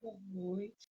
Boa noite.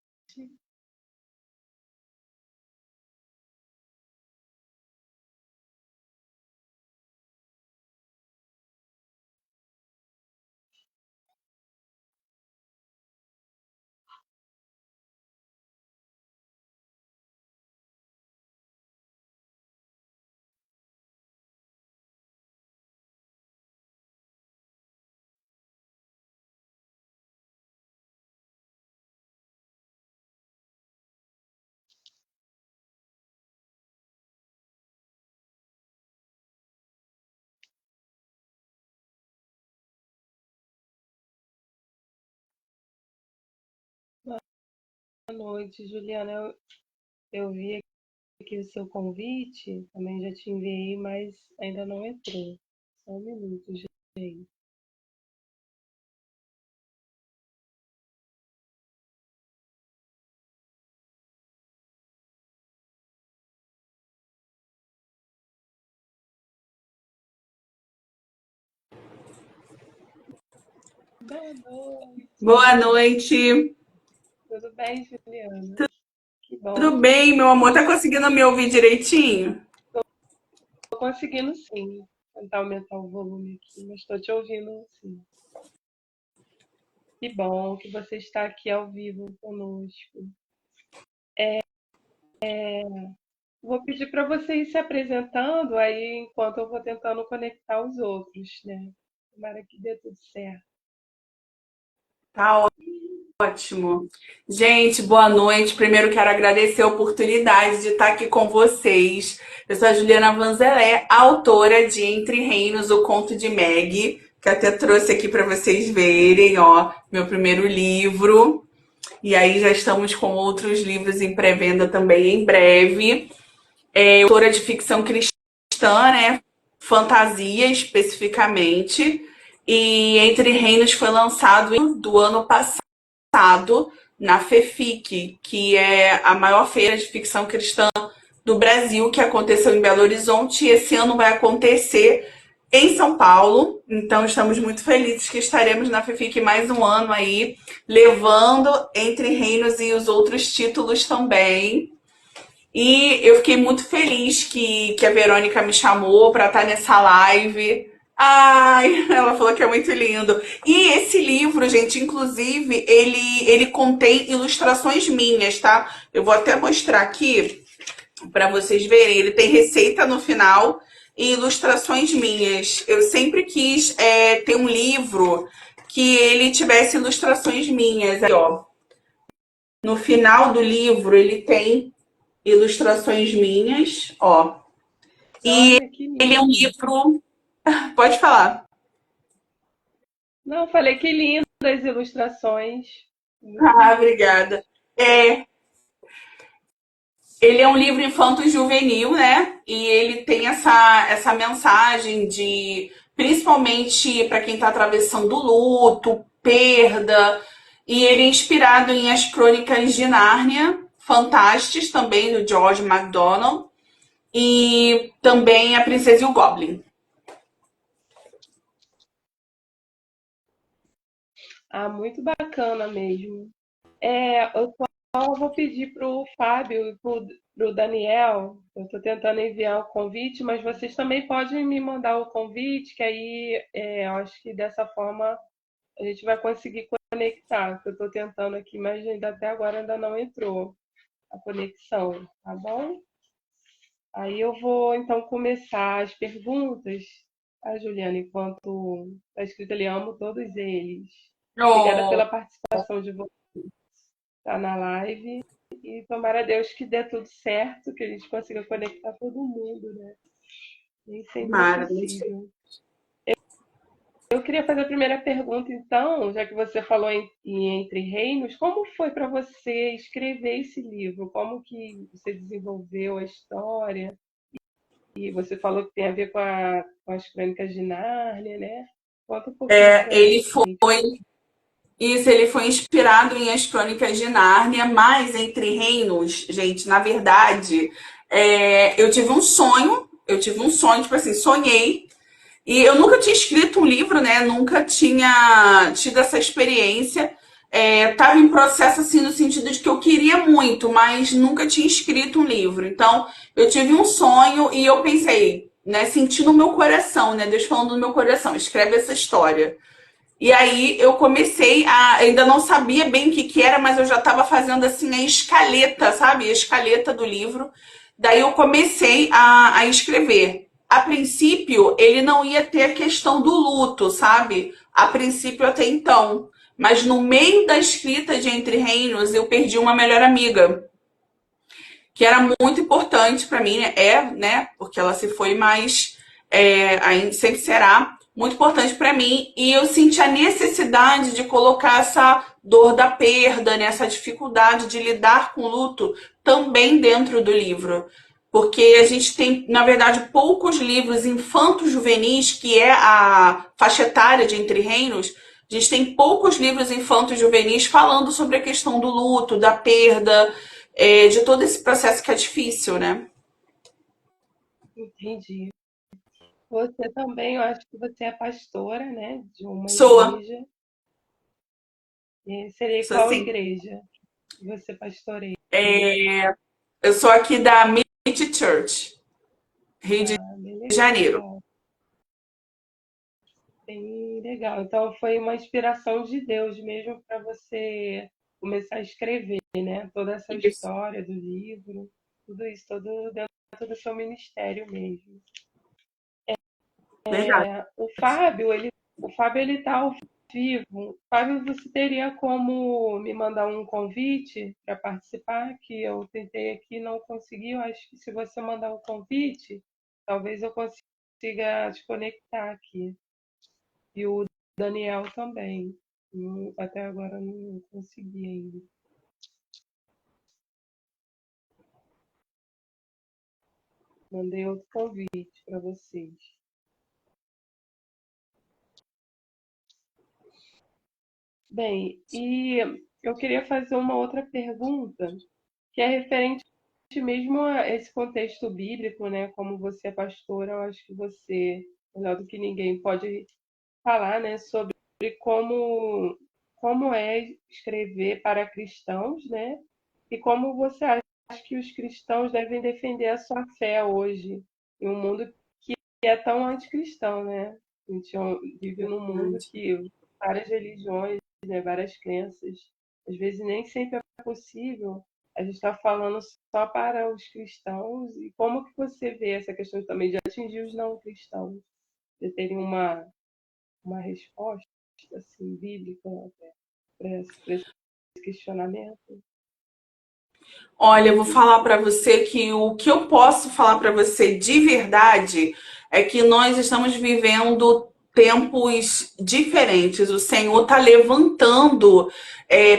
Boa noite, Juliana. Eu vi aqui o seu convite, também já te enviei, mas ainda não entrou. Só um minuto, gente. Boa Boa noite. noite. Tudo bem, Juliana? Que bom. Tudo bem, meu amor? Tá conseguindo me ouvir direitinho? Estou conseguindo sim. Vou tentar aumentar o volume aqui, mas estou te ouvindo sim. Que bom que você está aqui ao vivo conosco. Vou pedir para você ir se apresentando aí enquanto eu vou tentando conectar os outros, né? Tomara que dê tudo certo. Tá ótimo. Gente, boa noite. Primeiro quero agradecer a oportunidade de estar aqui com vocês. Eu sou a Juliana Vanzelé, autora de Entre Reinos, o Conto de Meg, que até trouxe aqui para vocês verem, ó, meu primeiro livro. E aí já estamos com outros livros em pré-venda também em breve. Autora de ficção cristã, né? Fantasia especificamente. E Entre Reinos foi lançado do ano passado na FEFIC, que é a maior feira de ficção cristã do Brasil, que aconteceu em Belo Horizonte, e esse ano vai acontecer em São Paulo. Então estamos muito felizes que estaremos na FEFIC mais um ano aí, levando Entre Reinos e os outros títulos também. E eu fiquei muito feliz que a Verônica me chamou para estar nessa live. Ai, ela falou que é muito lindo. E esse livro, gente, inclusive, ele contém ilustrações minhas, tá? Eu vou até mostrar aqui para vocês verem. Ele tem receita no final e ilustrações minhas. Eu sempre quis ter um livro que ele tivesse ilustrações minhas. Aí, ó, no final do livro ele tem ilustrações minhas, ó. E Olha que ele é um lindo. livro. Pode falar. Não, falei que lindo as ilustrações. Muito Ah, bonito. obrigada. É, ele é um livro infanto-juvenil, né? E ele tem essa mensagem de, principalmente para quem está atravessando luto, perda. E ele é inspirado em As Crônicas de Nárnia, Fantásticos, também, do George MacDonald. E também A Princesa e o Goblin. Ah, muito bacana mesmo. Eu vou pedir para o Fábio e para o Daniel. Eu estou tentando enviar o convite, mas vocês também podem me mandar o convite, que aí eu acho que dessa forma a gente vai conseguir conectar. Que eu estou tentando aqui, mas ainda até agora ainda não entrou a conexão, tá bom? Aí eu vou então começar as perguntas, tá, Juliana? Enquanto está escrito ali, amo todos eles. Obrigada Oh, pela participação de vocês, tá na live. E tomara a Deus que dê tudo certo, que a gente consiga conectar todo mundo, né? Nem sempre é maravilha. possível. Eu queria fazer a primeira pergunta, então, já que você falou em Entre Reinos, como foi para você escrever esse livro? Como que você desenvolveu a história? E você falou que tem a ver com as Crônicas de Nárnia, né? Conta um pouquinho É, pra ele gente. foi Isso, ele foi inspirado em As Crônicas de Nárnia, mas Entre Reinos, gente, na verdade, eu tive um sonho, tipo assim, sonhei, e eu nunca tinha escrito um livro, né? Nunca tinha tido essa experiência. estava em processo assim no sentido de que eu queria muito, mas nunca tinha escrito um livro. Então, eu tive um sonho e eu pensei, né, senti no meu coração, né, Deus falando no meu coração, escreve essa história. E aí eu comecei ainda não sabia bem o que que era, mas eu já estava fazendo assim a escaleta, sabe? A escaleta do livro. Daí eu comecei a escrever. A princípio, ele não ia ter a questão do luto, sabe? A princípio até então. Mas no meio da escrita de Entre Reinos, eu perdi uma melhor amiga, que era muito importante para mim, né? Né? Porque ela se foi, mas ainda sempre será muito importante para mim. E eu senti a necessidade de colocar essa dor da perda, né? Essa dificuldade de lidar com o luto também dentro do livro. Porque a gente tem, na verdade, poucos livros infanto-juvenis, que é a faixa etária de Entre Reinos. A gente tem poucos livros infanto-juvenis falando sobre a questão do luto, da perda, de todo esse processo que é difícil, né? Entendi. Você também, eu acho que você é pastora, né, de uma Sou, igreja. E seria sou qual assim. igreja que você pastoreia? Eu sou aqui da Meet Church, Rio de Ah, bem Janeiro. legal, bem legal. Então foi uma inspiração de Deus mesmo para você começar a escrever, né? Toda essa Isso, história do livro, tudo isso, todo dentro do seu ministério mesmo. verdade. O Fábio ele tá ao vivo. Fábio, você teria como me mandar um convite para participar? Que eu tentei aqui e não consegui. Eu acho que se você mandar um convite, talvez eu consiga te conectar aqui. E o Daniel também. Até agora não consegui ainda. Mandei outro convite para vocês. Bem, e eu queria fazer uma outra pergunta, que é referente mesmo a esse contexto bíblico, né? Como você é pastora, eu acho que você, melhor do que ninguém, pode falar, né, sobre como é escrever para cristãos, né? E como você acha que os cristãos devem defender a sua fé hoje, em um mundo que é tão anticristão, né? A gente vive num mundo que várias religiões, né, várias crenças, às vezes nem sempre é possível. A gente está falando só para os cristãos. E como que você vê essa questão também de atingir os não cristãos? Você teria uma resposta assim, bíblica para esse questionamento? Olha, eu vou falar para você que o que eu posso falar para você de verdade é que nós estamos vivendo tempos diferentes. O Senhor está levantando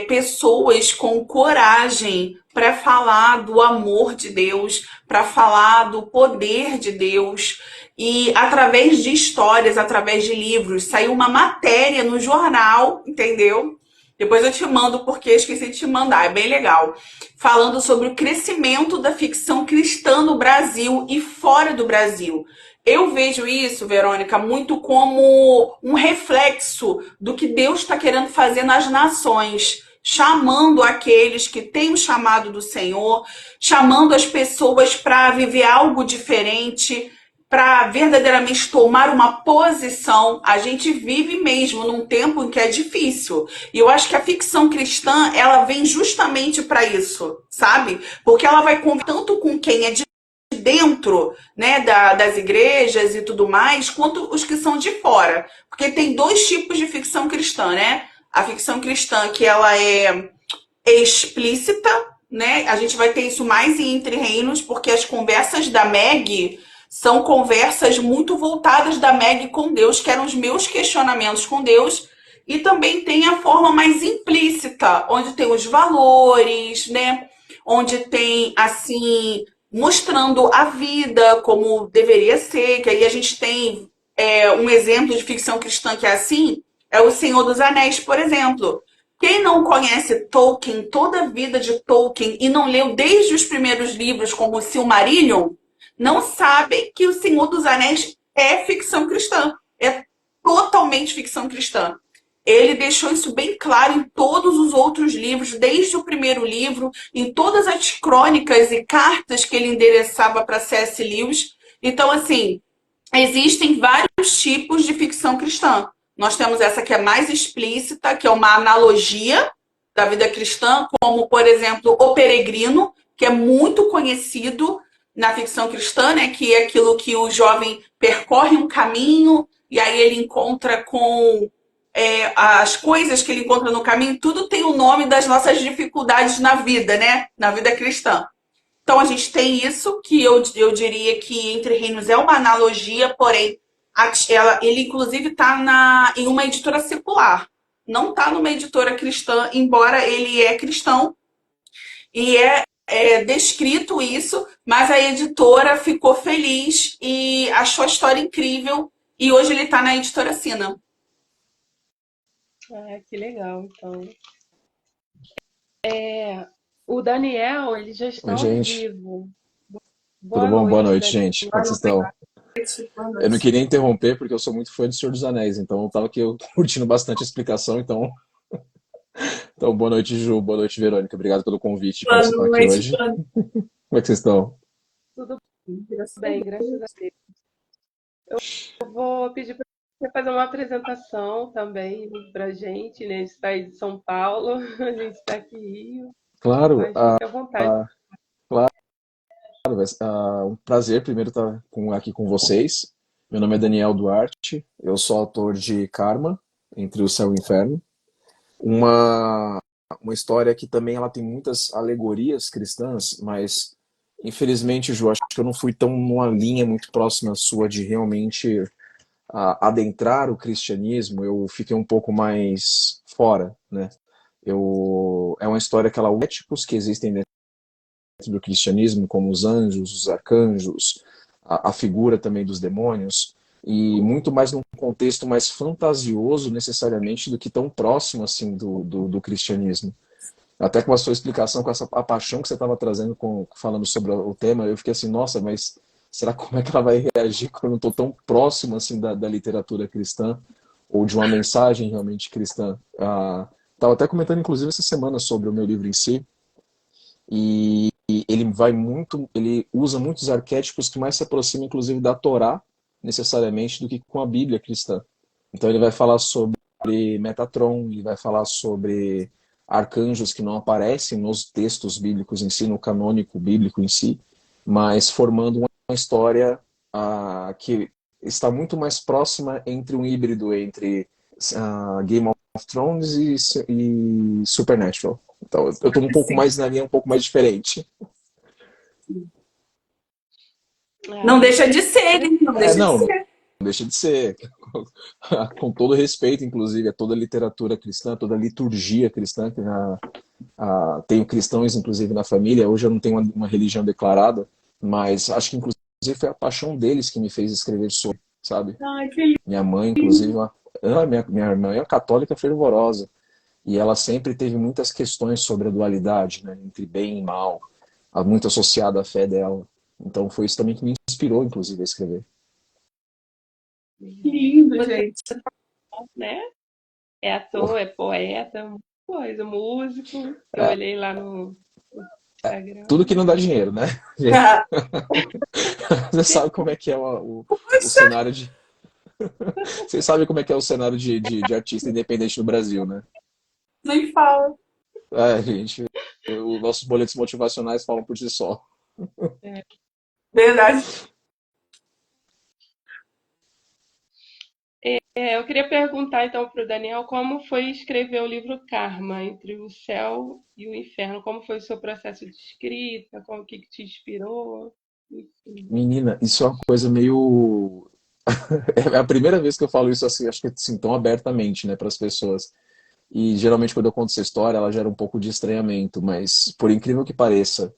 pessoas com coragem para falar do amor de Deus, para falar do poder de Deus. E através de histórias, através de livros, saiu uma matéria no jornal, entendeu? Depois eu te mando porque eu esqueci de te mandar, é bem legal falando sobre o crescimento da ficção cristã no Brasil e fora do Brasil. Eu vejo isso, Verônica, muito como um reflexo do que Deus está querendo fazer nas nações, chamando aqueles que têm o chamado do Senhor, chamando as pessoas para viver algo diferente, para verdadeiramente tomar uma posição. A gente vive mesmo num tempo em que é difícil. E eu acho que a ficção cristã, ela vem justamente para isso, sabe? Porque ela vai conviver tanto com quem é de dentro, né, das igrejas e tudo mais, quanto os que são de fora. Porque tem dois tipos de ficção cristã, né? A ficção cristã que ela é explícita, né? A gente vai ter isso mais em Entre Reinos, porque as conversas da Meg são conversas muito voltadas da Meg com Deus, que eram os meus questionamentos com Deus, e também tem a forma mais implícita, onde tem os valores, né? Onde tem assim mostrando a vida como deveria ser, que aí a gente tem um exemplo de ficção cristã que é assim, é o Senhor dos Anéis, por exemplo. Quem não conhece Tolkien, toda a vida de Tolkien, e não leu desde os primeiros livros, como o Silmarillion, não sabe que o Senhor dos Anéis é ficção cristã. É totalmente ficção cristã. ele deixou isso bem claro em todos os outros livros, desde o primeiro livro, em todas as crônicas e cartas que ele endereçava para C.S. Lewis. Então, assim, existem vários tipos de ficção cristã. Nós temos essa que é mais explícita, que é uma analogia da vida cristã, como, por exemplo, O Peregrino, que é muito conhecido na ficção cristã, né? Que é aquilo que o jovem percorre um caminho e aí ele encontra com as coisas que ele encontra no caminho, tudo tem o nome das nossas dificuldades na vida, né? Na vida cristã. Então a gente tem isso, que eu diria que Entre Reinos é uma analogia, porém ele inclusive está em uma editora secular. Não está numa editora cristã, embora ele é cristão, e é descrito isso, mas a editora ficou feliz e achou a história incrível, e hoje ele está na editora Sina. Ah, que legal, então. O Daniel, ele já está Oi, ao gente. vivo. Tudo Boa bom? Boa noite, noite, Daniel. gente. Como é que vocês estão? Eu não queria interromper porque eu sou muito fã de Senhor dos Anéis, então eu tava aqui curtindo bastante a explicação, então boa noite, Ju, boa noite, Verônica. Obrigado pelo convite de Boa participar aqui noite, hoje. Como é que vocês estão? Tudo bem, graças a Deus. Eu vou pedir para você fazer uma apresentação também para a gente, né? A gente está aí de São Paulo, a gente está aqui em Rio, Claro, mas fique à vontade. claro, um prazer primeiro estar aqui com vocês. Meu nome é Daniel Duarte, eu sou autor de Karma, Entre o Céu e o Inferno, uma, uma história que também ela tem muitas alegorias cristãs, mas infelizmente, Ju, acho que eu não fui tão numa linha muito próxima sua de realmente adentrar o cristianismo. Eu fiquei um pouco mais fora, né? É uma história que ela éticos que existem dentro do cristianismo, como os anjos, os arcanjos, a figura também dos demônios, e muito mais num contexto mais fantasioso necessariamente do que tão próximo assim do cristianismo. Até com a sua explicação, com a paixão que você estava trazendo, falando sobre o tema, eu fiquei assim, nossa, mas será como é que ela vai reagir quando eu não estou tão próximo assim da literatura cristã ou de uma mensagem realmente cristã? Estava até comentando, inclusive, essa semana sobre o meu livro em si, e ele usa muitos arquétipos que mais se aproximam, inclusive, da Torá, necessariamente, do que com a Bíblia cristã. Então ele vai falar sobre Metatron, ele vai falar sobre arcanjos que não aparecem nos textos bíblicos em si, no canônico bíblico em si, mas formando uma história que está muito mais próxima entre um híbrido entre Game of Thrones e Supernatural. Então eu estou um pouco Sim. mais na linha, um pouco mais diferente. Não deixa de ser, hein? Não deixa de Não ser. deixa de ser. Com todo respeito, inclusive, a toda a literatura cristã, toda a liturgia cristã, que tenho cristãos, inclusive, na família. Hoje eu não tenho uma religião declarada, mas acho que, inclusive, foi a paixão deles que me fez escrever sobre, sabe? Ai, que Minha mãe, inclusive, minha irmã é uma católica fervorosa, e ela sempre teve muitas questões sobre a dualidade, né, entre bem e mal, muito associada à fé dela. Então foi isso também que me inspirou, inclusive, a escrever. lindo, Você, gente. né? É ator, é poeta, muita coisa, músico. Eu É, olhei lá no Instagram. tudo que não dá dinheiro, né? Ah, Você sabe como é que é o cenário de. Vocês sabem como é que é o cenário de artista independente no Brasil, né? nem fala. Gente, os nossos boletos motivacionais falam por si só. É. Verdade. Eu queria perguntar então para o Daniel como foi escrever o livro Karma, Entre o Céu e o Inferno. Como foi o seu processo de escrita? O que te inspirou? Enfim. Menina, isso é uma coisa meio. É a primeira vez que eu falo isso assim, acho que assim, tão abertamente, né, para as pessoas. E geralmente quando eu conto essa história, ela gera um pouco de estranhamento, mas por incrível que pareça,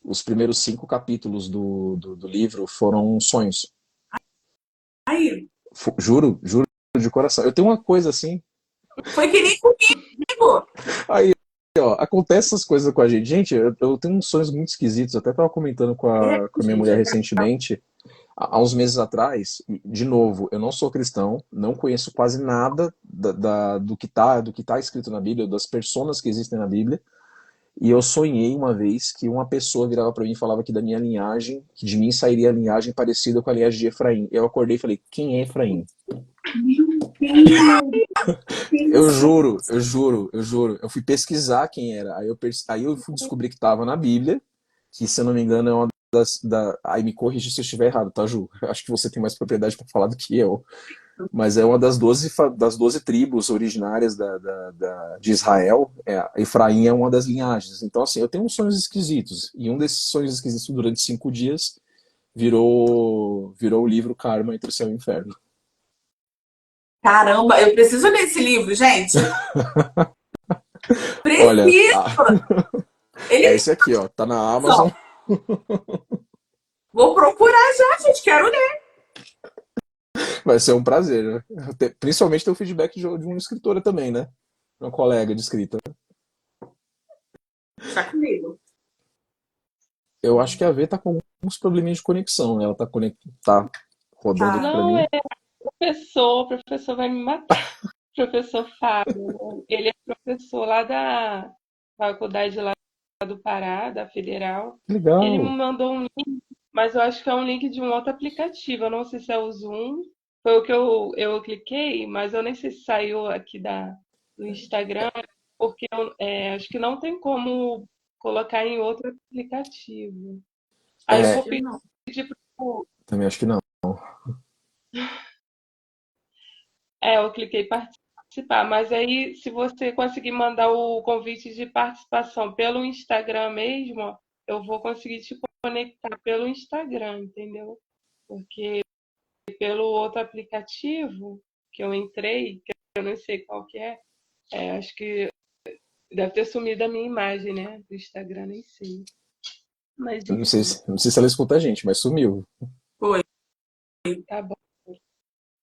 os primeiros 5 capítulos do livro foram sonhos. Aí, Juro de coração. Eu tenho uma coisa assim, foi que nem comigo. aí, ó, acontece essas coisas com a gente. Gente, eu tenho uns sonhos muito esquisitos, até tava comentando com É, a minha gente, mulher recentemente. Há uns meses atrás, de novo, eu não sou cristão, não conheço quase nada do que tá escrito na Bíblia, das personas que existem na Bíblia, e eu sonhei uma vez que uma pessoa virava para mim e falava que da minha linhagem, que de mim sairia a linhagem parecida com a linhagem de Efraim. Eu acordei e falei, quem é Efraim? Meu Eu Deus. juro, eu juro, eu juro. Eu fui pesquisar quem era. Aí eu fui descobrir que estava na Bíblia, que se eu não me engano é uma Aí me corrija se eu estiver errado, tá, Ju? Acho que você tem mais propriedade para falar do que eu. Mas é uma das 12 tribos originárias de Israel. Efraim é uma das linhagens. Então, assim, eu tenho uns sonhos esquisitos. E um desses sonhos esquisitos durante 5 dias virou o livro Karma entre o Céu e o Inferno. Caramba, eu preciso ler esse livro, gente. Olha, Preciso. é Ele esse aqui, ó. Tá na Amazon. só. Vou procurar já, gente. Quero ler. Vai ser um prazer, né? Principalmente ter o feedback de uma escritora também, né? Uma colega de escrita. Tá comigo. Eu acho que a V tá com alguns probleminhas de conexão, né? Ela tá rodando aqui Tá. pra Não, mim. o professor vai me matar. Professor Fábio, né? Ele é professor lá da faculdade lá do Pará, da Federal. Ele me Legal. mandou um link, mas eu acho que é um link de um outro aplicativo. Eu não sei se é o Zoom. Foi o que eu cliquei, mas eu nem sei se saiu aqui do Instagram, porque acho que não tem como colocar em outro aplicativo. Aí eu É, vou Eu não. pedir pro. também acho que não. Eu cliquei participar, mas aí se você conseguir mandar o convite de participação pelo Instagram mesmo, eu vou conseguir te conectar pelo Instagram, entendeu? Porque pelo outro aplicativo que eu entrei, que eu não sei qual que acho que deve ter sumido a minha imagem, né? Do Instagram, nem sei. Mas Eu enfim, não sei se ela escuta a gente, mas sumiu. Foi. tá bom.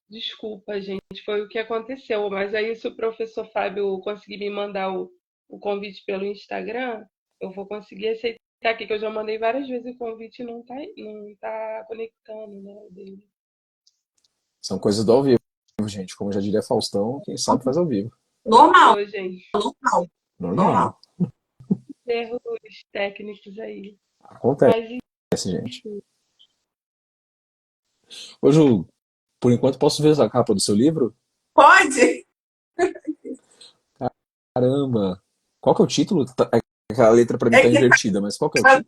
Desculpa, gente, foi o que aconteceu. Mas aí, se o professor Fábio conseguir me mandar o convite pelo Instagram, eu vou conseguir aceitar aqui, que eu já mandei várias vezes o convite e não tá conectando, né, o dele. São coisas do ao vivo, gente. Como já diria Faustão, quem sabe faz ao vivo. Normal, Ô, gente, normal, Normal. normal. erros técnicos aí. Acontece, Mas gente. Ô, Ju, por enquanto posso ver a capa do seu livro? Pode? Caramba! Qual que é o título? A letra pra mim É tá que invertida, mas qual que é o título?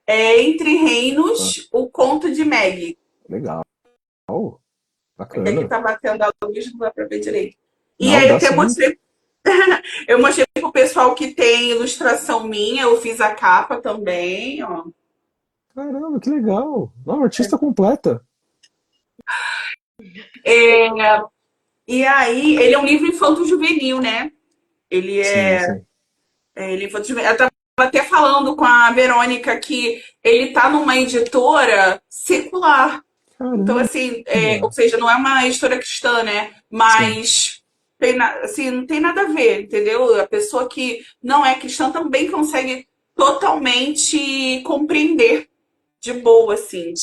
é Entre Ah, Reinos, o Conto de Meg. legal. É que aqui Bacana. tá batendo a luz, não dá pra ver direito. E Não, aí eu dá até sim. mostrei, eu mostrei pro pessoal que tem ilustração minha, eu fiz a capa também, ó. Caramba, que legal. Não, artista completa. É, e aí, ele é um livro infanto-juvenil, né? Ele Sim, é, sim. ele é infanto-juvenil. Eu tava até falando com a Verônica que ele tá numa editora secular. Então, Caramba. assim, ou seja, não é uma editora cristã, né? Sim, Mas assim, não tem nada a ver, entendeu? A pessoa que não é cristã também consegue totalmente compreender de boa, assim.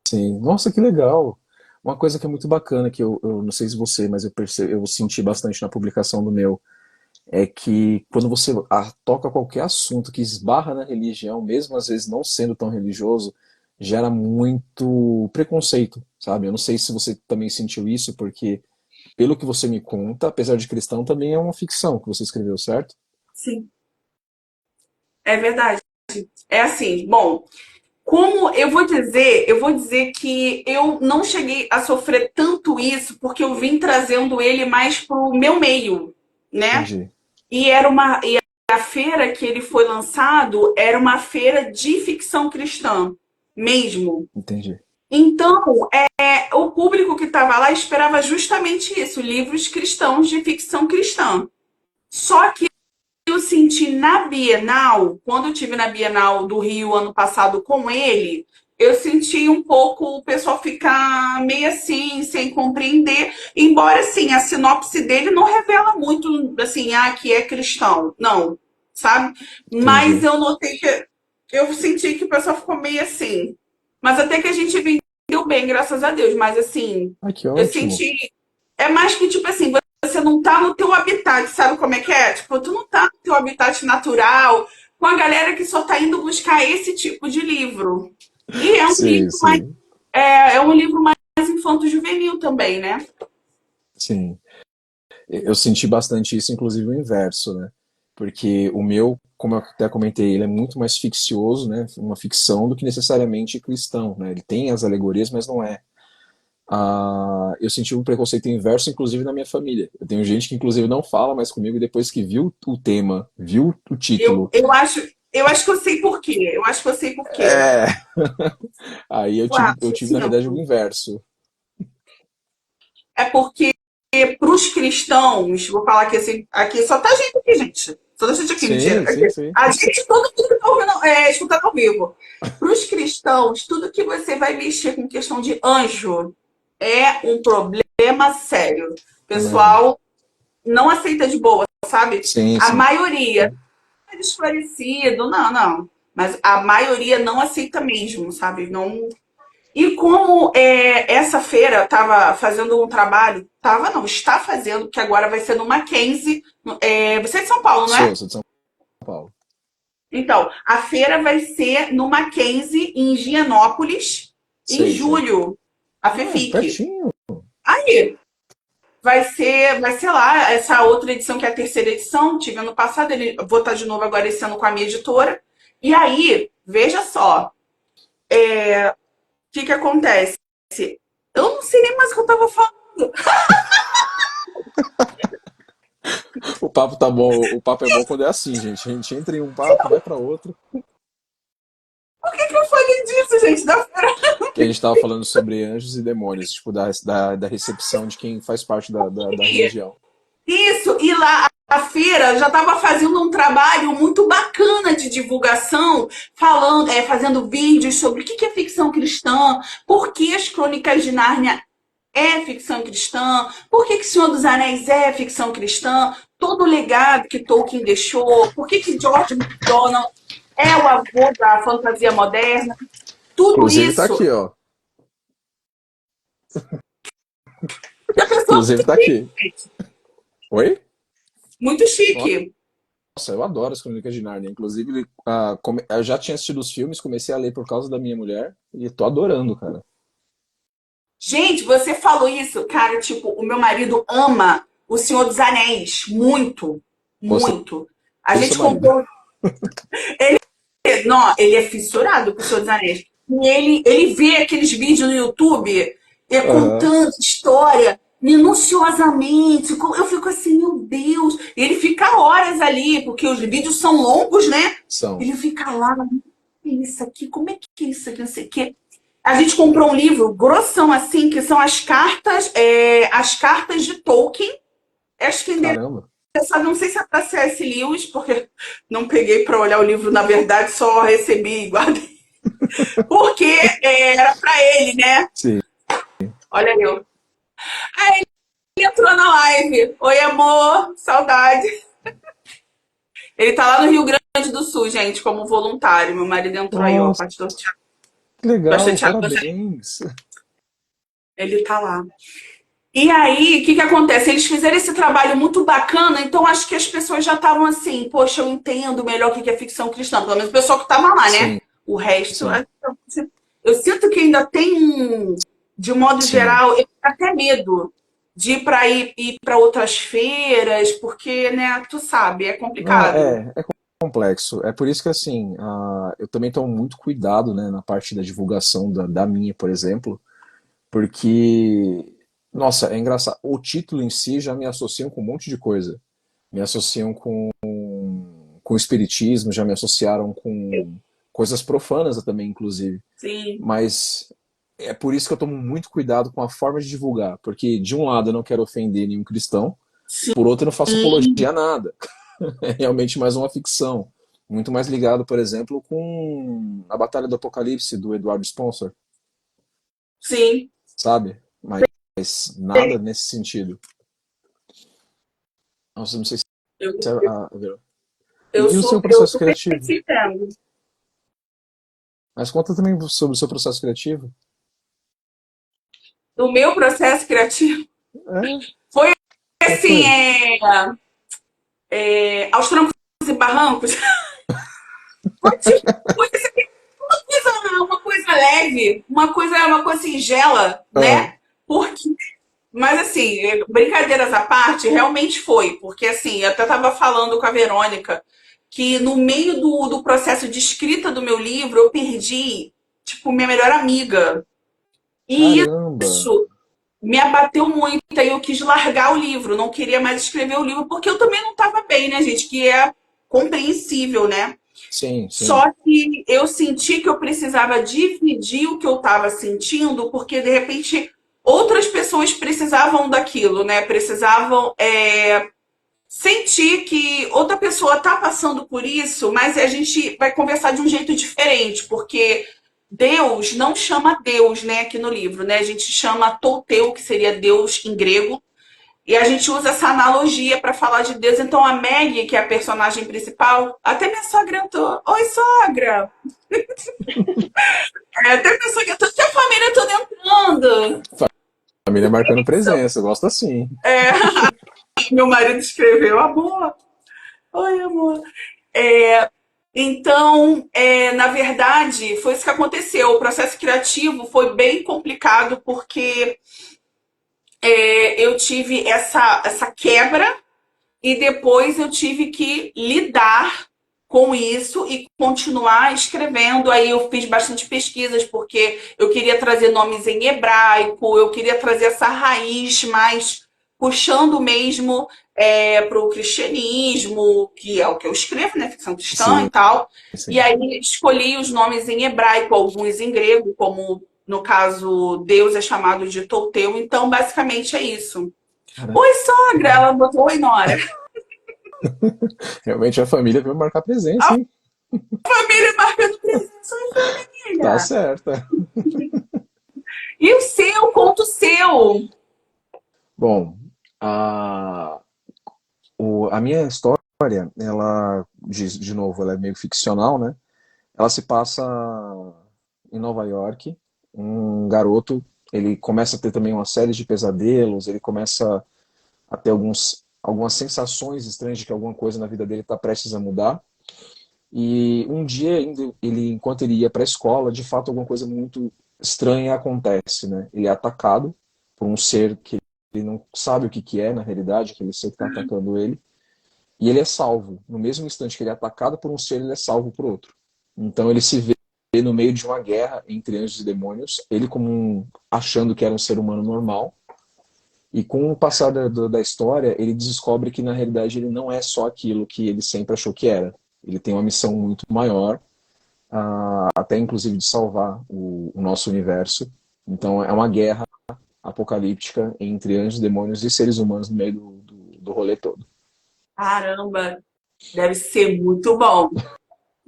sim. Nossa, que legal. Uma coisa que é muito bacana, que eu não sei se você, mas eu senti bastante na publicação do meu, é que quando você toca qualquer assunto que esbarra na religião, mesmo às vezes não sendo tão religioso, gera muito preconceito, sabe? Eu não sei se você também sentiu isso, porque pelo que você me conta, apesar de cristão, também é uma ficção que você escreveu, certo? Sim, é verdade. É assim, bom, como eu vou dizer que eu não cheguei a sofrer tanto isso porque eu vim trazendo ele mais pro meu meio, né? Entendi, E a feira que ele foi lançado era uma feira de ficção cristã, mesmo. entendi. Então, o público que estava lá esperava justamente isso, livros cristãos de ficção cristã. Só que eu senti na Bienal, quando eu tive na Bienal do Rio ano passado com ele, eu senti um pouco o pessoal ficar meio assim, sem compreender, embora assim, a sinopse dele não revela muito assim, que é cristão, não, sabe? Mas Entendi. eu notei que eu senti que o pessoal ficou meio assim. Mas até que a gente vendeu bem, graças a Deus. Mas assim, Ah, que eu ótimo. senti. É mais que, tipo assim, você não tá no teu habitat, sabe como é que é? Tipo, tu não tá no teu habitat natural, com a galera que só tá indo buscar esse tipo de livro. E é um Sim, livro mais, sim, é um livro mais infanto-juvenil também, né? sim. Eu senti bastante isso, inclusive o inverso, né? Porque o meu, como eu até comentei, ele é muito mais ficcioso, né? Uma ficção do que necessariamente cristão, né? Ele tem as alegorias, mas não é. Eu senti um preconceito inverso, inclusive na minha família. Eu tenho gente que, inclusive, não fala mais comigo depois que viu o tema, viu o Eu, título. eu acho, eu acho que eu sei por quê. Eu acho que eu sei por quê. É. Aí eu tive, na verdade, o Sucinto. inverso. É porque para os cristãos, vou falar aqui assim, aqui só tá gente aqui, gente. Só deixa gente aqui, mentira. Sim, Aqui. sim, sim. A gente, todo mundo que tá ouvindo, escutando ao vivo. Para os cristãos, tudo que você vai mexer com questão de anjo é um problema sério. O Imagino. pessoal não aceita de boa, sabe? Sim, A sim. maioria é desfavorecido, não, não. Mas a maioria não aceita mesmo, sabe? Não. E como essa feira estava fazendo um trabalho, estava não, está fazendo, que agora vai ser no Mackenzie. Você é de São Paulo, não é? Sou de São Paulo. Então, a feira vai ser no Mackenzie, em Gianópolis, em Sei, sei. julho. A Ah, é FEFIC. pertinho. Aí, vai ser lá, essa outra edição, que é a terceira edição, tive ano passado, vou estar de novo agora esse ano com a minha editora. E aí, veja só, o que que acontece? Eu não sei nem mais o que eu estava falando. O papo tá bom, o papo é bom quando é assim, gente. A gente entra em um papo, vai para outro. Por que que eu falei disso, gente? Da feira. Que a gente tava falando sobre anjos e demônios, tipo, da recepção de quem faz parte da religião. Isso, e lá a feira já estava fazendo um trabalho muito bacana de divulgação, falando, fazendo vídeos sobre o que é ficção cristã, por que as Crônicas de Nárnia é ficção cristã, por que Senhor dos Anéis é ficção cristã, todo o legado que Tolkien deixou, por que George MacDonald é o avô da fantasia moderna, tudo Inclusive tá isso. aqui, ó. E a pessoa Inclusive tá aqui. muito, Oi? muito chique. Nossa, eu adoro as Crônicas de Nárnia. Inclusive, eu já tinha assistido os filmes, comecei a ler por causa da minha mulher e tô adorando, cara. Gente, você falou isso, cara, tipo, o meu marido ama O Senhor dos Anéis, muito, Gostei muito. A do seu gente marido. comprou, não, ele é fissurado com O Senhor dos Anéis. E ele vê aqueles vídeos no YouTube, Aham. contando história minuciosamente. Eu fico assim, meu Deus. E ele fica horas ali, porque os vídeos são longos, né? São. Ele fica lá, o que é isso aqui? Como é que é isso aqui? Não sei o quê. A gente comprou um livro grossão assim, que são as cartas de Tolkien. Acho que Caramba. endereçado, não sei se é para C.S. Lewis, porque não peguei para olhar o livro, na verdade, só recebi e guardei. Porque era para ele, né? Sim. Olha eu. Aí ele entrou na live. Oi, amor, saudade. Ele tá lá no Rio Grande do Sul, gente, como voluntário. Meu marido entrou aí, ó, Nossa, pastor Tiago. que Pastor legal, Tiago, parabéns. ele tá lá. E aí, o que que acontece? Eles fizeram esse trabalho muito bacana, então acho que as pessoas já estavam assim, poxa, eu entendo melhor o que que é ficção cristã, pelo menos o pessoal que estava lá, né? Sim, O resto, sim, eu sinto que ainda tem, de modo sim. geral, eu tenho até medo de ir para outras feiras, porque, né, tu sabe, é Não, complicado. é complexo. É por isso que, assim, eu também tomo muito cuidado, né, na parte da divulgação da minha, por exemplo, porque, nossa, é engraçado. O título em si já me associam com um monte de coisa. Me associam com o espiritismo, já me associaram com coisas profanas também, inclusive. Sim, Mas é por isso que eu tomo muito cuidado com a forma de divulgar, porque de um lado eu não quero ofender nenhum cristão, por outro eu não faço apologia a nada. É realmente mais uma ficção. Muito mais ligado, por exemplo, com a Batalha do Apocalipse do Eduardo Sponsor, sim. sabe? Mas nada nesse sentido. Nossa, não sei se Eu, é eu e o seu eu processo super criativo? te entendo. Mas conta também sobre o seu processo criativo. Do meu processo criativo, É, foi como assim, foi? aos trancos e barrancos. Foi tipo uma coisa leve, uma coisa singela, Ah, né? Porque, mas assim, brincadeiras à parte, realmente foi. Porque assim, eu até estava falando com a Verônica que no meio do processo de escrita do meu livro, eu perdi, tipo, minha melhor amiga. E caramba! isso me abateu muito, aí eu quis largar o livro, não queria mais escrever o livro, porque eu também não estava bem, né, gente? Que é compreensível, né? Sim, sim, Só que eu senti que eu precisava dividir o que eu estava sentindo, porque de repente outras pessoas precisavam daquilo, né? Precisavam sentir que outra pessoa está passando por isso, mas a gente vai conversar de um jeito diferente, porque Deus não chama Deus, né, aqui no livro, né? A gente chama Touteu, que seria Deus em grego, e a gente usa essa analogia para falar de Deus. Então a Maggie, que é a personagem principal, até minha sogra entrou. Oi, sogra! Até minha sogra entrou, até a família toda entrando. família marcando presença, eu gosto assim. Meu marido escreveu, amor. Oi, amor. É, então, na verdade, foi isso que aconteceu. O processo criativo foi bem complicado porque eu tive essa quebra e depois eu tive que lidar com isso e continuar escrevendo. Aí eu fiz bastante pesquisas, porque eu queria trazer nomes em hebraico, eu queria trazer essa raiz mais puxando mesmo para o cristianismo, que é o que eu escrevo, né? Ficção cristã e Sim, tal. E sim. aí escolhi os nomes em hebraico, alguns em grego, como no caso Deus é chamado de Touteu. Então, basicamente é isso. Cara, Oi, sogra! Ela botou oi, Nora. realmente a família vai marcar presença, A hein? família marcando presença em Tá família. certa. E o seu, conta o seu. Bom, a, a minha história, ela, de novo, ela é meio ficcional, né? Ela se passa em Nova York. Um garoto, ele começa a ter também uma série de pesadelos, ele começa a ter algumas sensações estranhas de que alguma coisa na vida dele está prestes a mudar. E um dia, enquanto ele ia para a escola, de fato alguma coisa muito estranha acontece, né? Ele é atacado por um ser que ele não sabe o que que é na realidade, aquele ser que está atacando ele, e ele é salvo. No mesmo instante que ele é atacado por um ser, ele é salvo por outro. Então ele se vê no meio de uma guerra entre anjos e demônios, ele como achando que era um ser humano normal, e com o passar da história, ele descobre que na realidade ele não é só aquilo que ele sempre achou que era. Ele tem uma missão muito maior, até inclusive de salvar o nosso universo. Então é uma guerra apocalíptica entre anjos, demônios e seres humanos no meio do rolê todo. Caramba, deve ser muito bom.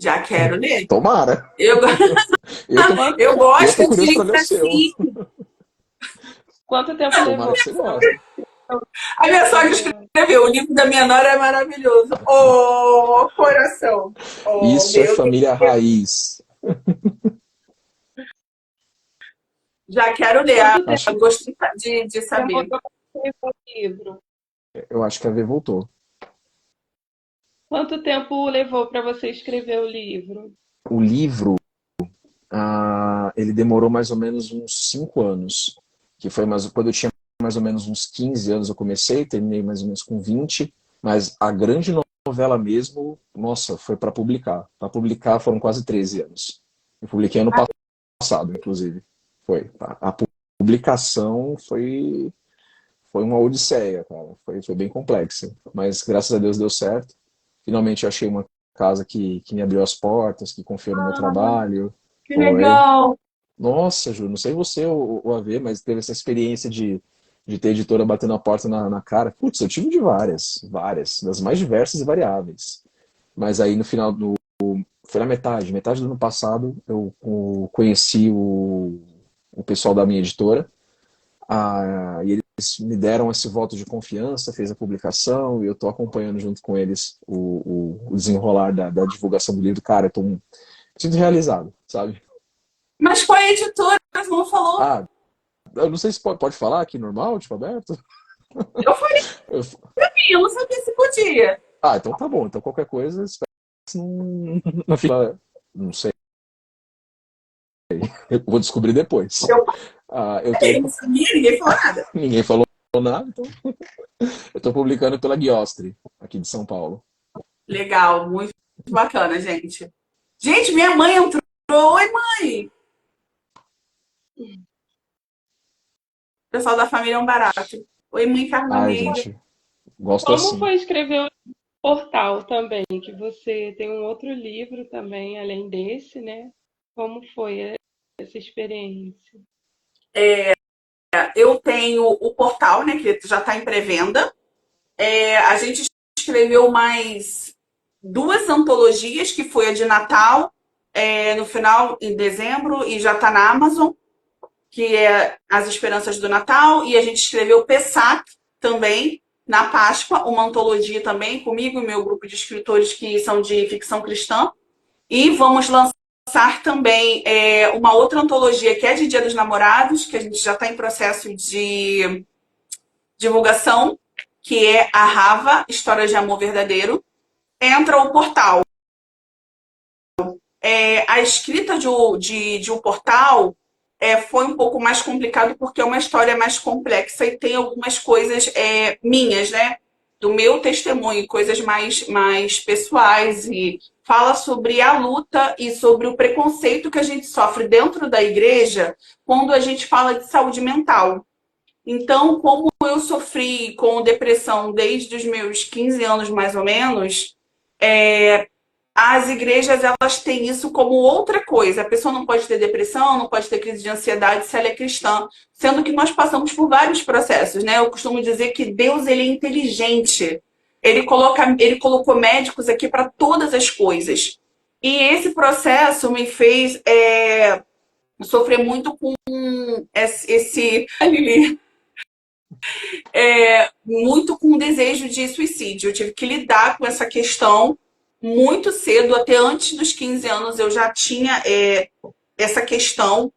Já quero ler. Tomara! Eu, Eu tô, Quanto, eu eu tô gosto de curioso para ler livro o seu. assim. quanto tempo Tomara levou que você para goste. A minha sogra escrever? escreveu. O livro da minha nora é maravilhoso. Oh, coração. Oh, Isso é meu família Deus. raiz. Já quero ler. Quanto tempo Acho, Gostei de demorou saber. para escrever o livro? eu acho que a V voltou. Quanto tempo levou para você escrever o livro? O livro, ele demorou mais ou menos uns 5 anos, que foi mais, quando eu tinha mais ou menos uns 15 anos eu comecei, terminei mais ou menos com 20, mas a grande novela mesmo, nossa, foi para publicar. Para publicar foram quase 13 anos. Eu publiquei ano passado, inclusive. Foi. A publicação foi uma odisseia, cara. Foi bem complexa, mas graças a Deus deu certo. Finalmente eu achei uma casa que me abriu as portas, que confiou no meu trabalho. Que Foi. legal. Nossa, Ju, não sei você ou a ver, mas teve essa experiência de ter editora batendo a porta na cara. Putz, eu tive de várias, das mais diversas e variáveis. Mas aí no final foi na metade do ano passado, eu conheci o pessoal da minha editora, e eles me deram esse voto de confiança, fez a publicação, e eu estou acompanhando junto com eles o desenrolar da divulgação do livro. Cara, eu tô me sinto realizado, sabe? Mas com a editora não falou. Ah, eu não sei se pode falar aqui normal, tipo, aberto. Eu falei Eu- pra mim, eu não sabia se podia. Ah, então tá bom. Então qualquer coisa, espero que não fica. Não sei. Eu vou descobrir depois. Eu Eu falei, tô. não sabia, ninguém falou nada. Ninguém falou nada, então eu tô publicando pela Guiostre, aqui de São Paulo. Legal, muito bacana, gente. Gente, minha mãe entrou. Oi, mãe. O pessoal da família é um barato. Oi, mãe Carla Ai, Meira. gente, gosto Como assim. foi escrever o Portal também? Que você tem um outro livro também, além desse, né? Como foi essa experiência? Eu tenho o portal, né, que já está em pré-venda. A gente escreveu mais duas antologias, que foi a de Natal, no final, em dezembro, e já está na Amazon, que é As Esperanças do Natal, e a gente escreveu Pessac também, na Páscoa, uma antologia também, comigo e meu grupo de escritores que são de ficção cristã. E vamos lançar também uma outra antologia que é de Dia dos Namorados, que a gente já está em processo de divulgação, que é a Rava, Histórias de Amor Verdadeiro. Entra o portal. A escrita de um portal foi um pouco mais complicado porque é uma história mais complexa e tem algumas coisas minhas, né? Do meu testemunho, coisas mais pessoais e fala sobre a luta e sobre o preconceito que a gente sofre dentro da igreja quando a gente fala de saúde mental. Então, como eu sofri com depressão desde os meus 15 anos, mais ou menos, as igrejas elas têm isso como outra coisa. A pessoa não pode ter depressão, não pode ter crise de ansiedade se ela é cristã, sendo que nós passamos por vários processos, né? Eu costumo dizer que Deus ele é inteligente. Ele colocou médicos aqui para todas as coisas. E esse processo me fez sofrer muito com esse muito com o desejo de suicídio. Eu tive que lidar com essa questão muito cedo, até antes dos 15 anos eu já tinha essa questão,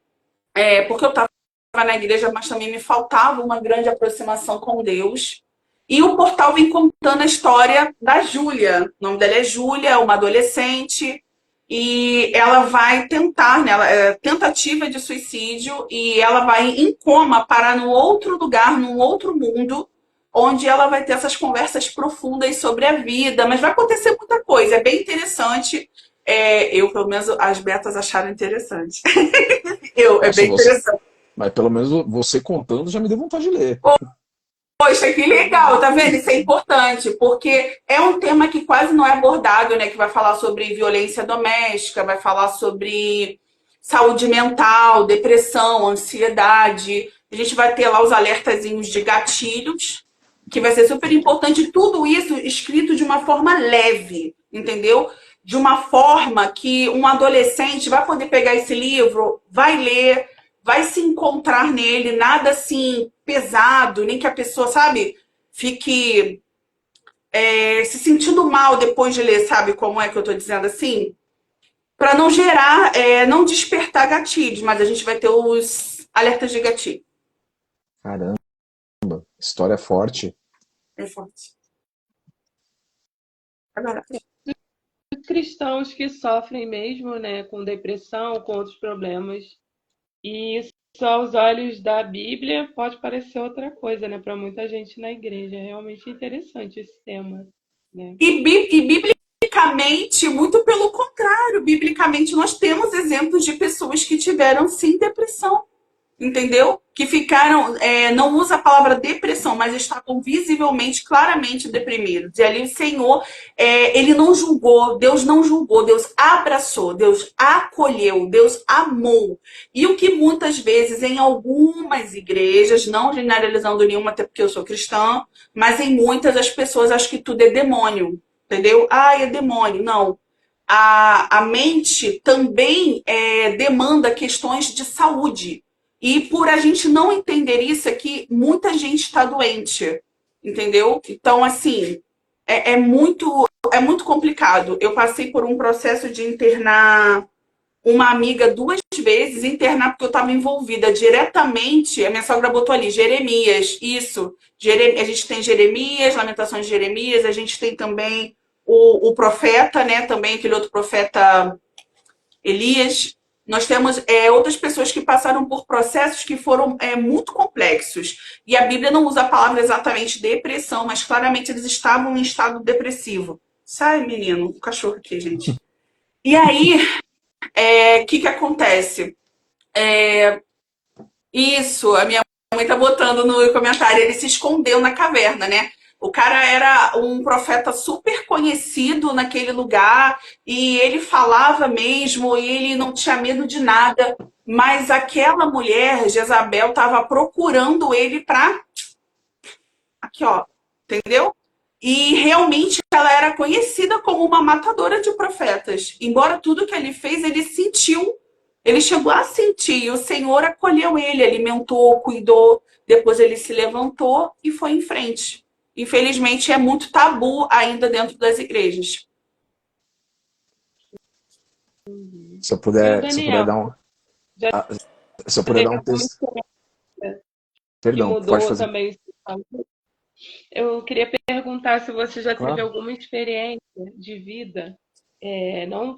porque eu estava na igreja, mas também me faltava uma grande aproximação com Deus. E o portal vem contando a história da Júlia. O nome dela é Júlia, é uma adolescente, e ela vai tentar, né, tentativa de suicídio, e ela vai em coma parar num outro lugar, num outro mundo, onde ela vai ter essas conversas profundas sobre a vida, mas vai acontecer muita coisa, é bem interessante. Pelo menos, as betas acharam interessante. É Nossa, bem interessante. mas pelo menos você contando já me deu vontade de ler. Poxa, que legal, tá vendo? Isso é importante, porque é um tema que quase não é abordado, né? Que vai falar sobre violência doméstica, vai falar sobre saúde mental, depressão, ansiedade. A gente vai ter lá os alertazinhos de gatilhos, que vai ser super importante. Tudo isso escrito de uma forma leve, entendeu? De uma forma que um adolescente vai poder pegar esse livro, vai ler, vai se encontrar nele, nada assim pesado, nem que a pessoa, sabe, fique se sentindo mal depois de ler, sabe como é que eu tô dizendo assim? Para não gerar, não despertar gatilhos, mas a gente vai ter os alertas de gatilho. Caramba, história forte. É forte. É verdade. Cristãos que sofrem mesmo, né, com depressão, com outros problemas. E isso aos olhos da Bíblia pode parecer outra coisa, né, para muita gente na igreja. É realmente interessante esse tema, né? E biblicamente, muito pelo contrário, biblicamente nós temos exemplos de pessoas que tiveram sim depressão. Entendeu? Que ficaram, não usa a palavra depressão, mas estavam visivelmente, claramente deprimidos. E ali o Senhor, ele não julgou, Deus abraçou, Deus acolheu, Deus amou. E o que muitas vezes em algumas igrejas, não generalizando nenhuma, até porque eu sou cristã, mas em muitas as pessoas acham que tudo é demônio, entendeu? Ah, é demônio. Não. A mente também demanda questões de saúde. E por a gente não entender isso aqui, muita gente está doente, entendeu? Então, assim, é muito complicado. Eu passei por um processo de internar uma amiga 2 vezes internar porque eu estava envolvida diretamente. A minha sogra botou ali Jeremias, isso. A gente tem Jeremias, Lamentações de Jeremias, a gente tem também o profeta, né? Também aquele outro profeta Elias. Nós temos outras pessoas que passaram por processos que foram muito complexos. E a Bíblia não usa a palavra exatamente depressão, mas claramente eles estavam em estado depressivo. Sai, menino, o cachorro aqui, gente. E aí, o que acontece? Isso, a minha mãe tá botando no comentário, ele se escondeu na caverna, né? O cara era um profeta super conhecido naquele lugar e ele falava mesmo e ele não tinha medo de nada, mas aquela mulher, Jezabel, estava procurando ele para aqui, ó, entendeu? E realmente ela era conhecida como uma matadora de profetas. Embora tudo que ele fez, ele sentiu, ele chegou a sentir, e o Senhor acolheu ele, alimentou, cuidou, depois ele se levantou e foi em frente. Infelizmente, é muito tabu ainda dentro das igrejas. Se eu E o puder, se eu puder Daniel, dar um, já ah, se eu puder dar teve um alguma texto, experiência que perdão, pode mudou fazer. também? Eu queria perguntar se você já teve Claro. alguma experiência de vida, não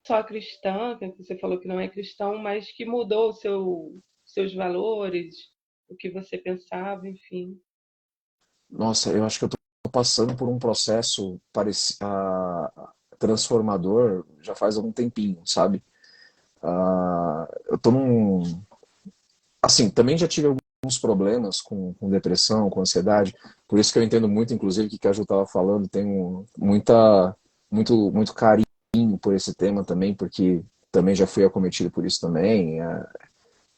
só cristã, que você falou que não é cristão, mas que mudou seus valores, o que você pensava, enfim. Nossa, eu acho que eu tô passando por um processo transformador já faz algum tempinho, sabe? Eu tô num. Assim, também já tive alguns problemas com depressão, com ansiedade, por isso que eu entendo muito, inclusive, o que a Ju estava falando, tenho muito carinho por esse tema também, porque também já fui acometido por isso também,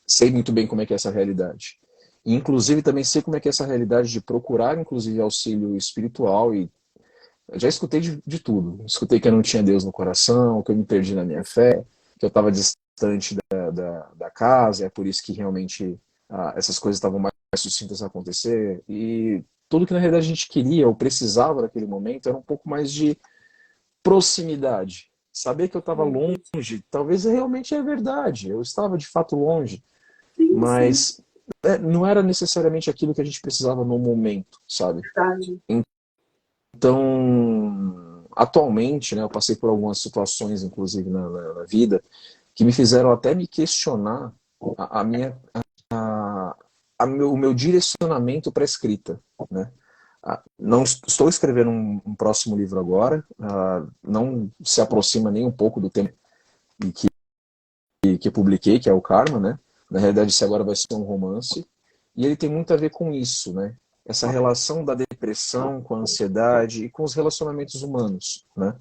sei muito bem como é que é essa realidade. E, inclusive, também sei como é que é essa realidade de procurar, inclusive, auxílio espiritual e eu já escutei de tudo. Escutei que eu não tinha Deus no coração, que eu me perdi na minha fé, que eu estava distante da casa, é por isso que realmente essas coisas estavam mais sucintas a acontecer. E tudo que na realidade a gente queria ou precisava naquele momento era um pouco mais de proximidade. Saber que eu estava longe, talvez realmente é verdade, eu estava de fato longe, Sim, sim, mas não era necessariamente aquilo que a gente precisava no momento, sabe? verdade. Então, atualmente, né, eu passei por algumas situações, inclusive na vida, que me fizeram até me questionar a minha, o meu direcionamento para a escrita, né? Não estou escrevendo um próximo livro agora, não se aproxima nem um pouco do tempo que eu publiquei, que é o Karma, né? Na realidade, esse agora vai ser um romance, e ele tem muito a ver com isso, né? Essa relação da depressão com a ansiedade e com os relacionamentos humanos, né?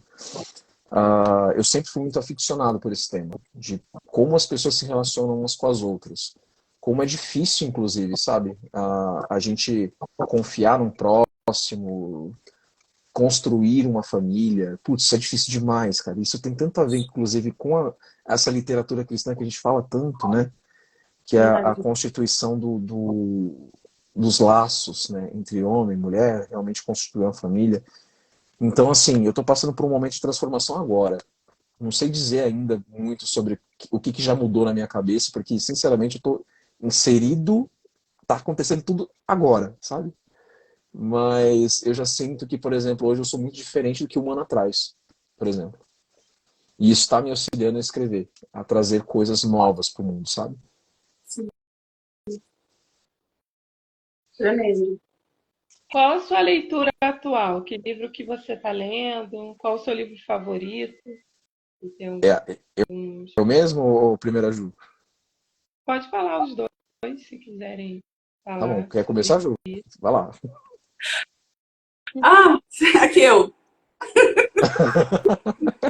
Eu sempre fui muito aficionado por esse tema, de como as pessoas se relacionam umas com as outras. Como é difícil, inclusive, sabe? A gente confiar num próximo, construir uma família. Putz, isso é difícil demais, cara. Isso tem tanto a ver, inclusive, com essa literatura cristã que a gente fala tanto, né? Que é a Verdade. constituição dos laços, né? Entre homem e mulher, realmente constituir uma família. Então, assim, eu estou passando por um momento de transformação agora. Não sei dizer ainda muito sobre o que já mudou na minha cabeça, porque, sinceramente, eu estou inserido, está acontecendo tudo agora, sabe? Mas eu já sinto que, por exemplo, hoje eu sou muito diferente do que um ano atrás, por exemplo. E isso está me auxiliando a escrever, a trazer coisas novas para o mundo, sabe? Sim, tremendo. Qual a sua leitura atual? Que livro que você está lendo? Qual o seu livro favorito? Você tem alguns... Eu mesmo ou primeiro Ju? Pode falar os dois, se quiserem Tá bom, falar quer sobre começar, Ju? isso. Vai lá. Ah, aqui eu.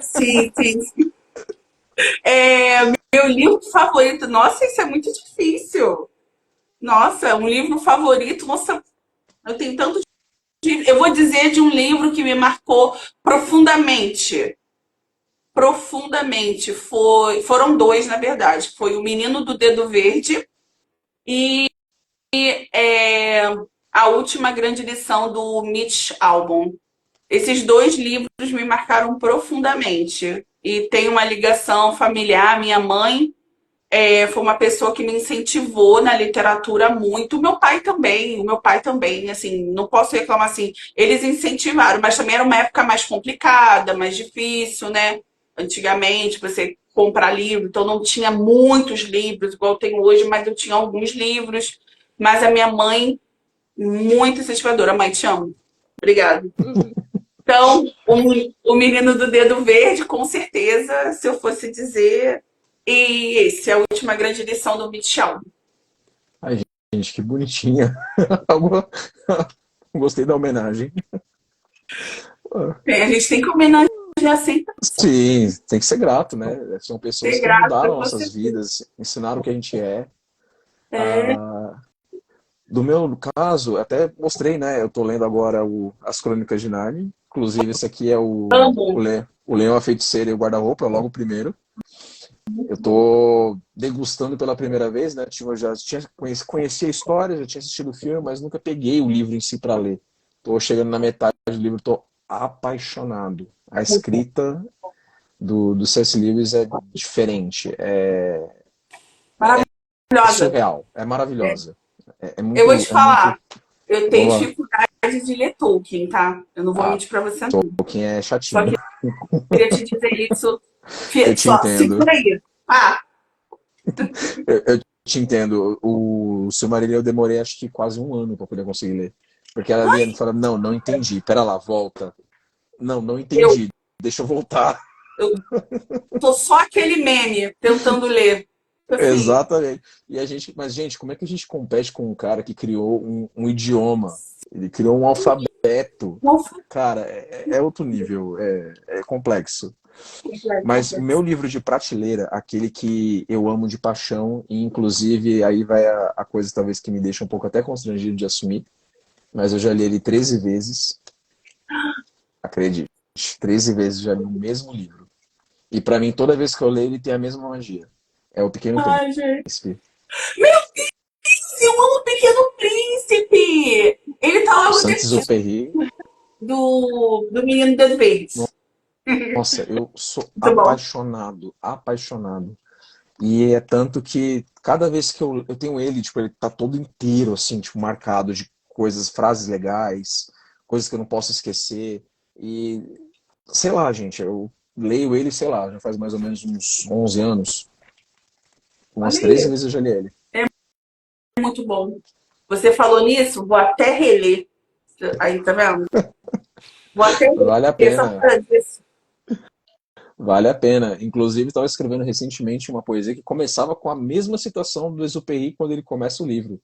Sim, sim. Meu livro favorito. Nossa, isso é muito difícil. Nossa, um livro favorito. Nossa, eu tenho tanto. Eu vou dizer de um livro que me marcou profundamente. Profundamente. Foram dois, na verdade. Foi O Menino do Dedo Verde e A Última Grande Lição do Mitch Albom. Esses dois livros me marcaram profundamente. e tem uma ligação familiar. Minha mãe foi uma pessoa que me incentivou na literatura muito. O meu pai também, assim, não posso reclamar assim. Eles incentivaram, mas também era uma época mais complicada, mais difícil, né? Antigamente, você comprar livro, então não tinha muitos livros, igual tem hoje, mas eu tinha alguns livros. Mas a minha mãe, muito incentivadora. Mãe, te amo. Obrigada. Uhum. Então, o menino do dedo verde, com certeza, se eu fosse dizer. E esse é a última grande lição do Michel. Ai, gente, que bonitinha. Algo- Gostei da homenagem. A gente tem que homenagear sempre, Sim, tem que ser grato, né? São pessoas ser que grata, mudaram com nossas certeza. vidas, ensinaram o que a gente é. É, Ah, do meu caso, até mostrei, né? Eu tô lendo agora As Crônicas de Nárnia. Inclusive, esse aqui é amo. o Leão, a Feiticeira e o Guarda-Roupa, logo o primeiro. Eu tô degustando pela primeira vez, né? Eu já conhecia a história, já tinha assistido o filme, mas nunca peguei o livro em si para ler. Tô chegando na metade do livro, tô apaixonado. A escrita do C.S. Lewis é diferente, é Maravilhosa. surreal, é maravilhosa. É Eu vou te é muito. falar, eu tenho Boa, dificuldade de ler Tolkien, tá? Eu não vou ah, mentir pra você, não. quem é Só chatinho. queria te dizer isso. Eu te Só entendo. segura aí. Ah, Eu te entendo. O Silmarillion eu demorei acho que quase um ano para poder conseguir ler. Porque ela lia e fala, não, não entendi. Pera lá, volta. Não, não eu, entendi. Deixa eu voltar. eu tô só aquele meme tentando ler. Assim, Exatamente. Mas, gente, como é que a gente compete com um cara que criou um idioma? Ele criou um alfabeto. não foi Cara, é outro nível, é complexo. Mas o meu complexo. livro de prateleira, aquele que eu amo de paixão, e inclusive aí vai a coisa talvez que me deixa um pouco até constrangido de assumir, mas eu já li ele 13 vezes, acredite. 13 vezes já li o mesmo livro. E pra mim, toda vez que eu leio, ele tem a mesma magia. É O Pequeno Ai, gente. Príncipe. Meu Deus, eu amo o Pequeno Príncipe! Ele tá O logo depois Saint-Exupéry. do Menino das Verdes. Nossa, eu sou Muito bom. apaixonado, apaixonado. E é tanto que cada vez que eu tenho ele, tipo, ele tá todo inteiro, assim, tipo, marcado de coisas, frases legais, coisas que eu não posso esquecer. E, sei lá, gente, eu leio ele, sei lá, já faz mais ou menos uns 11 anos. Umas Olha 13 aí, vezes eu já li ele. é muito bom. Você falou nisso, vou até reler. Aí, tá vendo? Vou até Vale a reler só pena, para disso. vale a pena. Inclusive, estava escrevendo recentemente uma poesia que começava com a mesma situação do Exupéry quando ele começa o livro.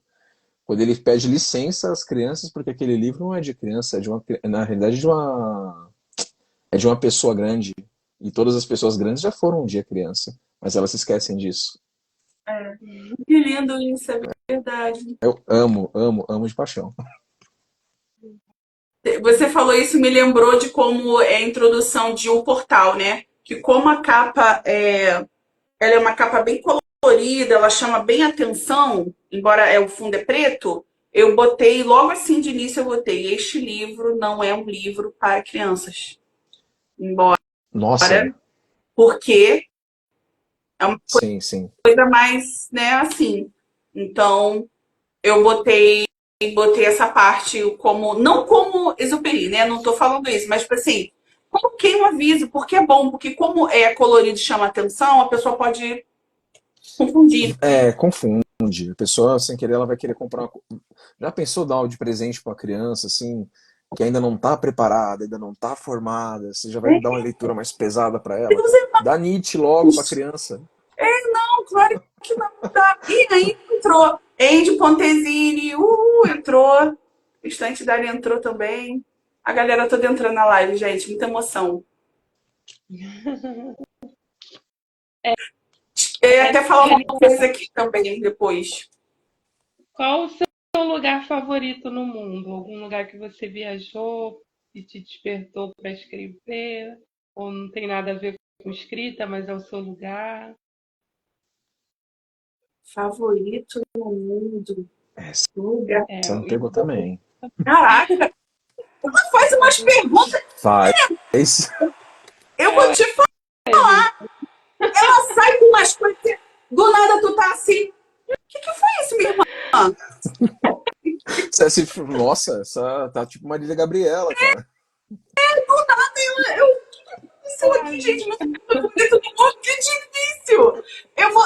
Quando ele pede licença às crianças, porque aquele livro não é de criança, na realidade, é de uma pessoa grande. E todas as pessoas grandes já foram um dia criança, mas elas se esquecem disso. Que lindo isso, é verdade. Eu amo, amo, amo de paixão. Você falou isso, me lembrou de como é a introdução de um portal, né? Que como a capa ela é uma capa bem colorida, ela chama bem atenção, embora o fundo é preto, eu botei, logo assim de início eu botei, este livro não é um livro para crianças. Embora, Nossa, porque é uma sim, sim. coisa mais, né, assim. Então, eu botei essa parte como, não como Exupéry, né? Não tô falando isso, mas tipo assim, coloquei um aviso, porque é bom, porque como é colorido e chama atenção, a pessoa pode confundir. É, confunde. A pessoa, sem querer, ela vai querer comprar uma. Já pensou dar de presente para uma criança, assim, que ainda não está preparada, ainda não está formada, você já vai dar uma leitura mais pesada para ela? Deus é Dá Nietzsche logo para mais. criança. Não, claro que não dá. E aí entrou Andy Pontesini, entrou. Estante Dali entrou também. A galera toda entrando na live, gente. Muita emoção. Eu ia até falar uma coisa aqui também depois. Qual o seu lugar favorito no mundo? Algum lugar que você viajou e te despertou para escrever? Ou não tem nada a ver com escrita, mas é o seu lugar? Favorito no mundo. Essa Lugar. me pegou também. Caraca, faz umas perguntas. Faz. Eu vou te falar. Ela sai com umas coisas. Do nada tu tá assim. O que foi isso, minha irmã? Nossa, essa tá tipo Marília Gabriela, cara. Eu isso aqui, gente, mas é muito difícil.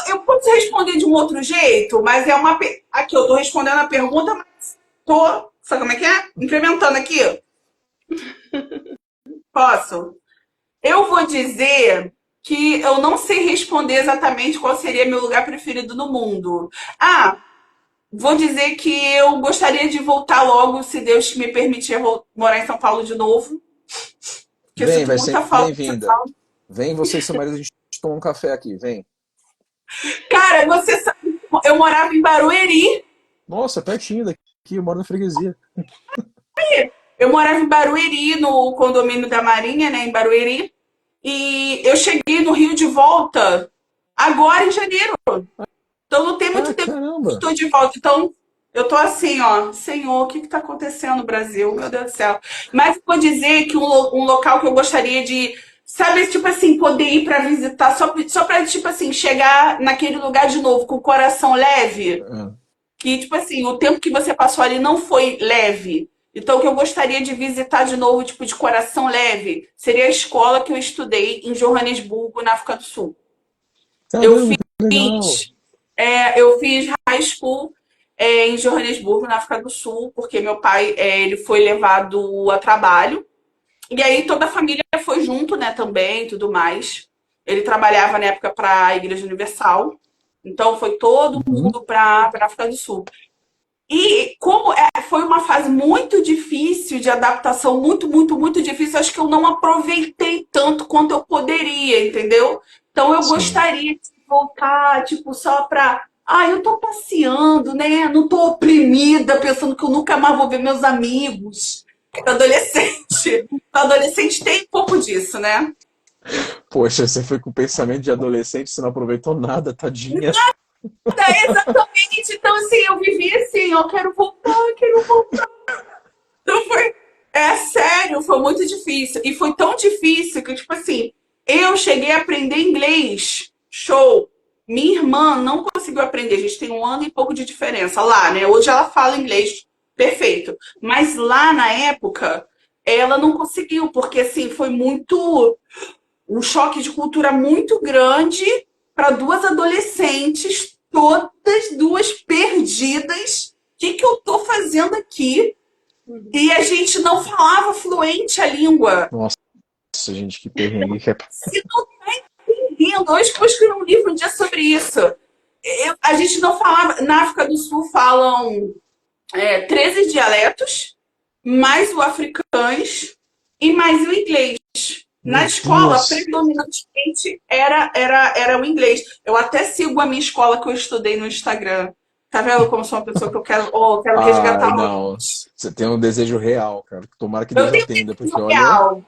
Eu posso responder de um outro jeito, mas é uma. Aqui, eu tô respondendo a pergunta, mas tô. Sabe como é que é? Implementando aqui. Posso? Eu vou dizer que eu não sei responder exatamente qual seria meu lugar preferido no mundo. Ah, vou dizer que eu gostaria de voltar logo, se Deus me permitir morar em São Paulo de novo, porque eu Vem, sinto vai muita ser falta de São bem-vinda. Paulo. Vem você e seu marido, a gente toma um café aqui, vem. Cara, você sabe, eu morava em Barueri. Nossa, pertinho daqui, eu moro na freguesia. Eu morava em Barueri, no condomínio da Marinha, né, em Barueri. E eu cheguei no Rio de volta agora em janeiro. Então não tem muito Ah, tempo que caramba! estou de volta. Então eu tô assim, ó, Senhor, o que está acontecendo no Brasil? Meu Deus do céu. Mas vou dizer que um local que eu gostaria de, sabe, tipo assim, poder ir para visitar, só para, tipo assim, chegar naquele lugar de novo com o coração leve. Ah, Que, tipo assim, o tempo que você passou ali não foi leve. Então, o que eu gostaria de visitar de novo, tipo, de coração leve, seria a escola que eu estudei em Joanesburgo, na África do Sul. Eu caramba, que legal! fiz, eu fiz high school em Joanesburgo, na África do Sul, porque meu pai ele foi levado a trabalho. E aí toda a família foi junto, né, também, tudo mais. Ele trabalhava na época para a Igreja Universal. Então foi todo Uhum. mundo para a África do Sul. E como foi uma fase muito difícil de adaptação, muito, muito, muito difícil, acho que eu não aproveitei tanto quanto eu poderia, entendeu? Então eu Sim. gostaria de voltar, tipo, só pra. Ah, eu tô passeando, né? Não tô oprimida, pensando que eu nunca mais vou ver meus amigos. Adolescente. Adolescente tem um pouco disso, né? Poxa, você foi com pensamento de adolescente, você não aproveitou nada, tadinha. Exatamente. Então, assim, eu vivi assim, eu quero voltar, quero voltar. Então foi. É sério, foi muito difícil. E foi tão difícil que, tipo assim, eu cheguei a aprender inglês. Show. Minha irmã não conseguiu aprender. A gente tem um ano e pouco de diferença lá, né? Hoje ela fala inglês perfeito. Mas lá na época, ela não conseguiu, porque assim, foi muito. Um choque de cultura muito grande para duas adolescentes, todas duas perdidas. O que, que eu tô fazendo aqui? E a gente não falava fluente a língua. Nossa, gente, que perrengue que é. Se não tá entendendo, hoje que eu vou escrever um livro um dia sobre isso. A gente não falava. Na África do Sul falam 13 dialetos, mais o africâns e mais o inglês. Na Meu escola, Deus! predominantemente era o inglês. Eu até sigo a minha escola que eu estudei no Instagram. Tá vendo como sou uma pessoa que eu quero resgatar. Ai, não. Você tem um desejo real, cara. Tomara que Eu Deus tenho atenda, porque um olha. real.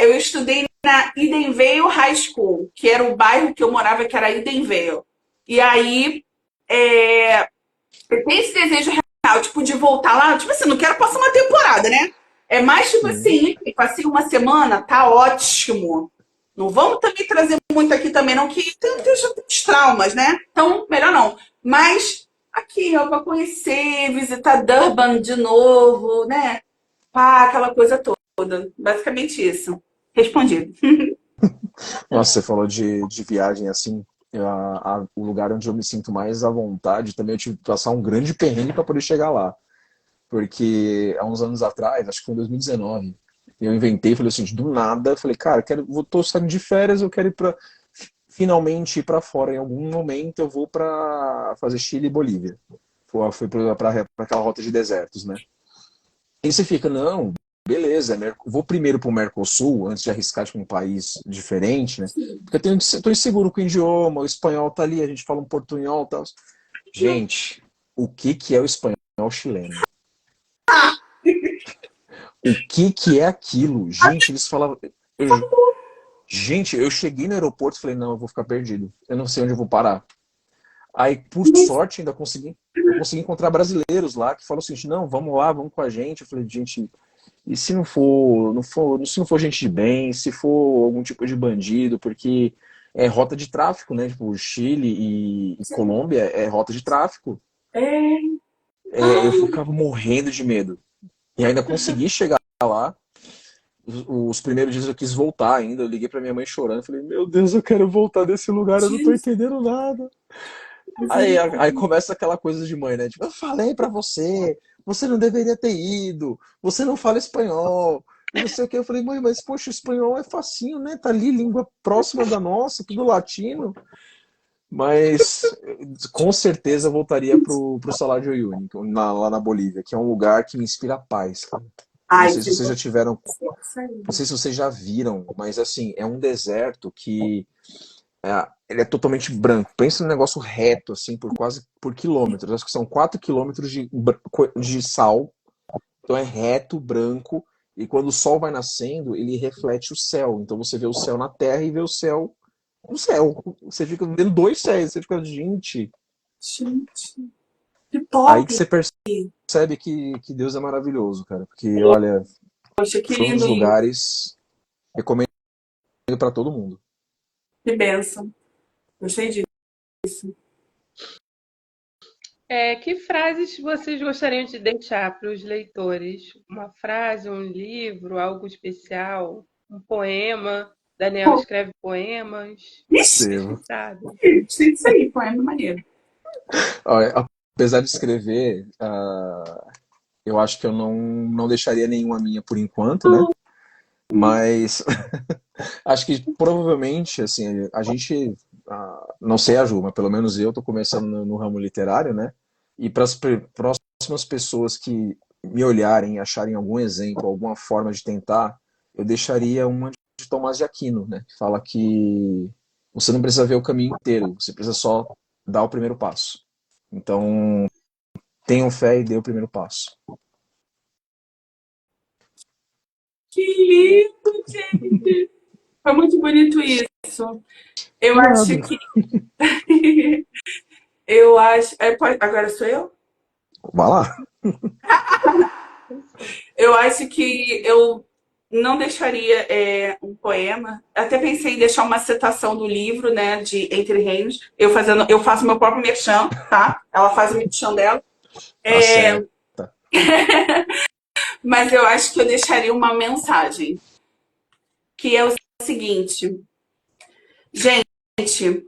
Eu estudei na Edenvale High School, que era o bairro que eu morava, que era Edenvale. E aí, eu tenho esse desejo real, tipo, de voltar lá. Tipo assim, não quero passar uma temporada, né? É mais tipo Sim. assim, passei uma semana, tá ótimo. Não vamos também trazer muito aqui também, não, que já tem os traumas, né? Então, melhor não. Mas aqui, ó, pra conhecer, visitar Durban de novo, né? Pá, aquela coisa toda. Basicamente isso. Respondido. Nossa, você falou de viagem assim. O lugar onde eu me sinto mais à vontade também eu tive que passar um grande perrengue para poder chegar lá. Porque há uns anos atrás, acho que foi em 2019, eu inventei, falei assim, do nada, falei, cara, tô saindo de férias, eu quero ir para finalmente ir para fora. Em algum momento eu vou para fazer Chile e Bolívia. Fui para aquela rota de desertos, né? E você fica, não, beleza, vou primeiro para o Mercosul, antes de arriscar tipo, um país diferente, né? Porque tô inseguro com o idioma, o espanhol tá ali, a gente fala um portunhol e tal. Gente, o que que é o espanhol chileno? O que que é aquilo? Gente, eles falavam. eu- Gente, eu cheguei no aeroporto e falei, não, eu vou ficar perdido. Eu não sei onde eu vou parar. Aí, por sorte, eu consegui encontrar brasileiros lá que falam assim, não, vamos lá, vamos com a gente. Eu falei, gente, E se não for, se não for gente de bem, se for algum tipo de bandido, porque é rota de tráfico, né? Tipo, Chile e Colômbia é rota de tráfico. É. Eu ficava morrendo de medo. E ainda consegui chegar lá. Os primeiros dias eu quis voltar ainda. Eu liguei pra minha mãe chorando. Falei, meu Deus, eu quero voltar desse lugar, eu não tô Jesus, entendendo nada. Aí misericórdia. começa aquela coisa de mãe, né? Tipo, eu falei pra você, você não deveria ter ido, você não fala espanhol, e não sei o que. Eu falei, mãe, mas poxa, o espanhol é facinho, né? Tá ali, língua próxima da nossa, tudo latino. Mas com certeza eu voltaria pro Salar de Uyuni, lá na Bolívia, que é um lugar que me inspira paz, cara. Eu não Ai, sei se que vocês já tiveram, isso aí. não sei se vocês já viram, mas assim, é um deserto que ele é totalmente branco. Pensa num negócio reto, assim, por quilômetros. Acho que são 4 quilômetros de sal. Então é reto, branco. E quando o sol vai nascendo, ele reflete o céu. Então você vê o céu na terra e vê o céu no céu. Você fica vendo dois céus. Você fica, gente. Gente, que Aí top. que você percebe que Deus é maravilhoso, cara. Porque, olha, Poxa, que foi um dos lindo isso. lugares que recomendo pra todo mundo. Que bênção. Gostei disso. Que frases vocês gostariam de deixar para os leitores? Uma frase, um livro, algo especial, um poema? Daniel Pô, escreve poemas, ixi, quem sabe? gostei disso aí, poema maneiro. Olha, apesar de escrever, eu acho que eu não deixaria nenhuma minha por enquanto, né? Mas acho que provavelmente, assim, a gente, não sei a Ju, mas pelo menos eu tô começando no ramo literário, né? E para as próximas pessoas que me olharem e acharem algum exemplo, alguma forma de tentar, eu deixaria uma de Tomás de Aquino, né? Que fala que você não precisa ver o caminho inteiro, você precisa só dar o primeiro passo. Então, tenham fé e dê o primeiro passo. Que lindo, gente. Foi muito bonito isso. Eu De acho nada. que. Eu acho. Agora sou eu? Vai lá. Eu acho que eu não deixaria um poema. Até pensei em deixar uma citação do livro, né, de Entre Reinos. Eu faço meu próprio merchan, tá? Ela faz o merchan dela. Tá É, certa. mas eu acho que eu deixaria uma mensagem, que é o seguinte: gente,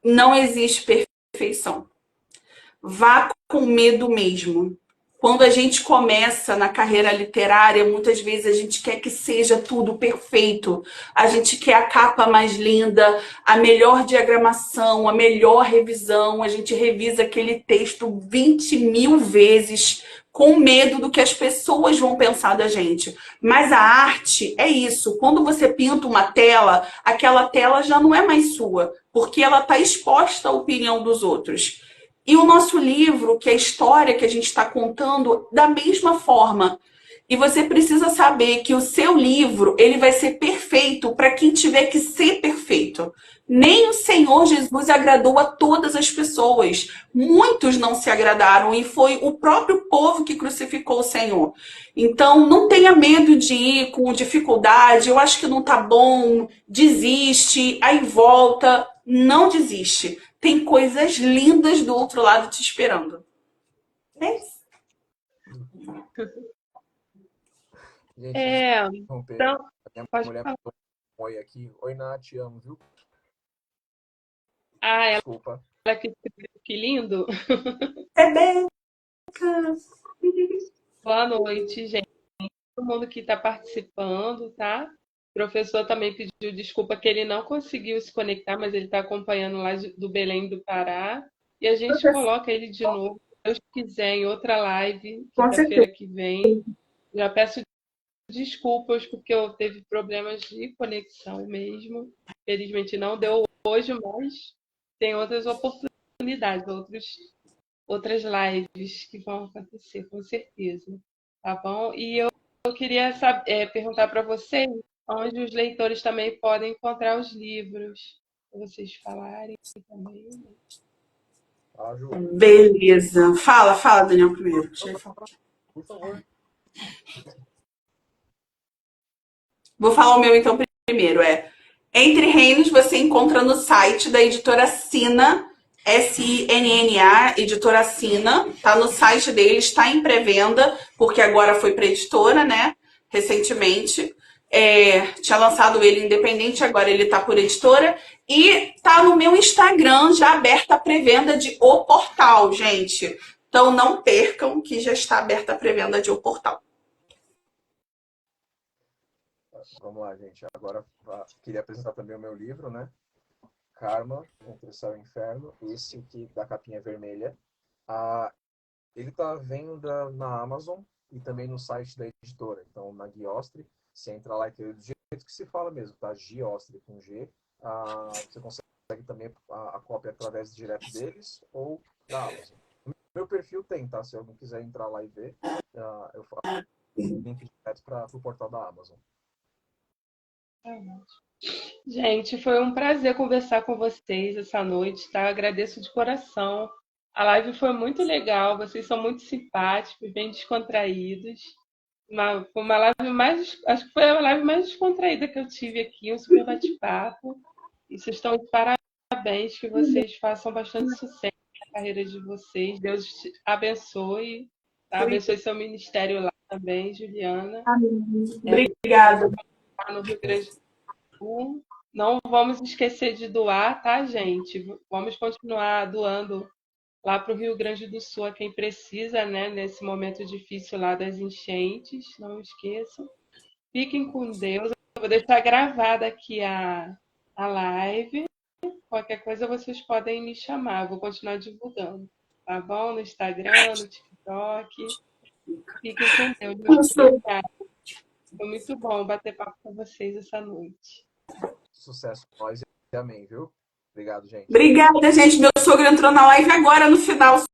não existe perfeição. Vá com medo mesmo. Quando a gente começa na carreira literária, muitas vezes a gente quer que seja tudo perfeito. A gente quer a capa mais linda, a melhor diagramação, a melhor revisão. A gente revisa aquele texto 20 mil vezes com medo do que as pessoas vão pensar da gente. Mas a arte é isso. Quando você pinta uma tela, aquela tela já não é mais sua, porque ela está exposta à opinião dos outros. E o nosso livro, que é a história que a gente está contando, da mesma forma. E você precisa saber que o seu livro ele vai ser perfeito para quem tiver que ser perfeito. Nem o Senhor Jesus agradou a todas as pessoas. Muitos não se agradaram e foi o próprio povo que crucificou o Senhor. Então, não tenha medo de ir com dificuldade. Eu acho que não tá bom. Desiste, aí volta. Não desiste. Tem coisas lindas do outro lado te esperando. É isso. Gente, É, interromper. então, A minha pode mulher falar. mandou um oi aqui. Oi, Nath, te amo, viu? Ah, Desculpa. ela que lindo. Rebeca. Boa noite, gente. Todo mundo que está participando, tá? O professor também pediu desculpa que ele não conseguiu se conectar, mas ele está acompanhando lá do Belém do Pará. E a gente coloca ele de novo, se Deus quiser, em outra live, Com certeza. quinta-feira que vem. Já peço desculpas porque eu teve problemas de conexão mesmo. Felizmente não deu hoje, mas tem outras oportunidades, outras lives que vão acontecer, com certeza. Tá bom? E eu queria perguntar para vocês onde os leitores também podem encontrar os livros, para vocês falarem também. Fala, Ju. Beleza. Fala, Daniel, primeiro. Deixa eu falar. Por favor. Vou falar o meu então primeiro. Entre Reinos você encontra no site da editora Sina, SINNA, editora Sina. Tá no site deles, está em pré-venda, porque agora foi para editora, né? Recentemente. Tinha lançado ele independente, agora ele tá por editora. E tá no meu Instagram já aberta a pré-venda de O Portal, gente. Então não percam que já está aberta a pré-venda de O Portal. Vamos lá, gente. Agora queria apresentar também o meu livro, né? Karma, Entre o Céu e o Inferno. Esse aqui da capinha vermelha. Ele está à venda na Amazon e também no site da editora. Então, na Giostre, você entra lá e tem do jeito que se fala mesmo, tá? Giostre com G. Você consegue também a cópia através direto deles ou da Amazon. Meu perfil tem, tá? Se alguém quiser entrar lá e ver, eu faço link direto para o portal da Amazon. Gente, foi um prazer conversar com vocês essa noite, tá? Eu agradeço de coração. A live foi muito legal, vocês são muito simpáticos, bem descontraídos. Foi uma live mais, acho que foi a live mais descontraída que eu tive aqui, um super bate-papo. E vocês estão de parabéns, que vocês façam bastante sucesso na carreira de vocês. Deus te abençoe, tá? Abençoe seu ministério lá também, Juliana. Obrigada. No Rio Grande do Sul. Não vamos esquecer de doar, tá, gente? Vamos continuar doando lá para o Rio Grande do Sul a quem precisa, né? Nesse momento difícil lá das enchentes. Não esqueçam. Fiquem com Deus. Eu vou deixar gravada aqui a live. Qualquer coisa vocês podem me chamar. Eu vou continuar divulgando. Tá bom? No Instagram, no TikTok. Fiquem com Deus. Muito obrigada. Foi muito bom bater papo com vocês essa noite. Sucesso pra nós e amém, viu? Obrigado, gente. Obrigada, gente. Meu sogro entrou na live agora no final.